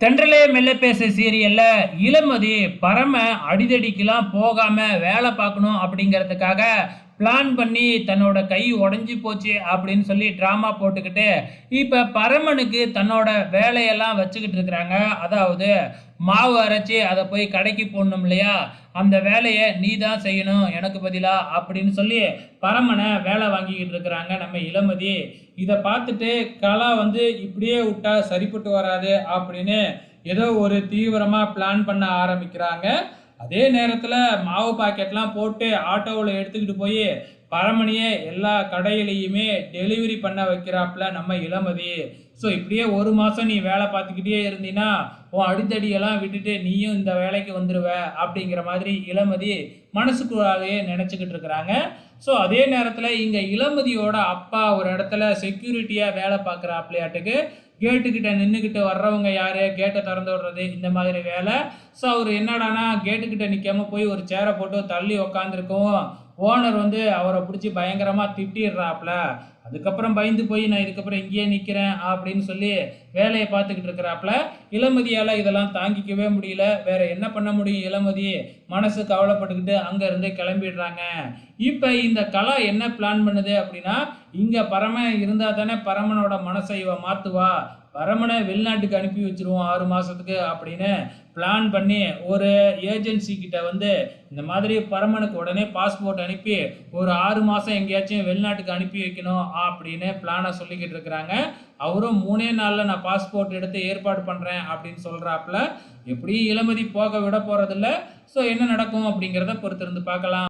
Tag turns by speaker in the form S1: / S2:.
S1: தென்றலே மெல்ல பேச சீரியல்ல இளமதி பரம அடிதடிக்கெல்லாம் போகாம வேலை பார்க்கணும் அப்படிங்கிறதுக்காக பிளான் பண்ணி தன்னோட கை உடைஞ்சு போச்சு அப்படின்னு சொல்லி ட்ராமா போட்டுக்கிட்டு இப்போ பரமனுக்கு தன்னோட வேலையெல்லாம் வச்சுக்கிட்டு இருக்கிறாங்க. அதாவது மாவு அரைச்சி அதை போய் கடைக்கு போடணும் இல்லையா, அந்த வேலையை நீ தான் செய்யணும் எனக்கு பதிலா அப்படின்னு சொல்லி பரமனை வேலை வாங்கிக்கிட்டு இருக்கிறாங்க நம்ம இளமதி. இதை பார்த்துட்டு கலா இப்படியே விட்டா சரிப்பட்டு வராது அப்படின்னு ஏதோ ஒரு தீவிரமாக பிளான் பண்ண ஆரம்பிக்கிறாங்க. அதே நேரத்தில் மாவு பாக்கெட்லாம் போட்டு ஆட்டோவில் எடுத்துக்கிட்டு போய் பரமணியே எல்லா கடையிலையுமே டெலிவரி பண்ண வைக்கிறாப்புல நம்ம இளமதி. ஸோ இப்படியே ஒரு மாதம் நீ வேலை பார்த்துக்கிட்டே இருந்தீன்னா உன் அடித்தடியெல்லாம் விட்டுட்டு நீயும் இந்த வேலைக்கு வந்துடுவ அப்படிங்கிற மாதிரி இளமதி மனசுக்குள்ளாலேயே நினச்சிக்கிட்டு இருக்கிறாங்க. ஸோ அதே நேரத்தில் இங்கே இளமதியோட அப்பா ஒரு இடத்துல செக்யூரிட்டியாக வேலை பார்க்குறாப்லையாட்டுக்கு கேட்டுக்கிட்ட நின்றுக்கிட்டு வர்றவங்க யார், கேட்டை திறந்து விடுறது இந்த மாதிரி வேலை. ஸோ அவர் என்னடானா கேட்டுக்கிட்ட நிற்காம போய் ஒரு சேரை போட்டு தள்ளி உக்காந்துருக்கவும் ஓனர் அவரை பிடிச்சி பயங்கரமாக திட்டிடுறாப்புல. அதுக்கப்புறம் பயந்து போய் நான் இதுக்கப்புறம் இங்கேயே நிற்கிறேன் அப்படின்னு சொல்லி வேலையை பார்த்துக்கிட்டு இருக்கிறாப்புல. இளமதியால் இதெல்லாம் தாங்கிக்கவே முடியல. வேற என்ன பண்ண முடியும், இளமதி மனசு கவலைப்பட்டுக்கிட்டு அங்கேருந்து கிளம்பிடுறாங்க. இப்போ இந்த கலா என்ன பிளான் பண்ணுது அப்படின்னா, இங்கே பரமன் இருந்தால் தானே பரமனோட மனசை இவ மாற்றுவா, பரமனை வெளிநாட்டுக்கு அனுப்பி வச்சிருவோம் 6 மாதத்துக்கு அப்படின்னு பிளான் பண்ணி ஒரு ஏஜென்சி கிட்ட இந்த மாதிரி பரமனுக்கு உடனே பாஸ்போர்ட் அனுப்பி ஒரு 6 மாதம் எங்கேயாச்சும் வெளிநாட்டுக்கு அனுப்பி வைக்கணும் அப்படின்னு பிளானை சொல்லிக்கிட்டு இருக்கிறாங்க. அவரும் 3 நாளில் நான் பாஸ்போர்ட் எடுத்து ஏற்பாடு பண்ணுறேன் அப்படின்னு சொல்கிறாப்புல. எப்படியும் இளமதி போக விட போகிறதில்ல. ஸோ என்ன நடக்கும் அப்படிங்கிறத பொறுத்திருந்து பார்க்கலாம்.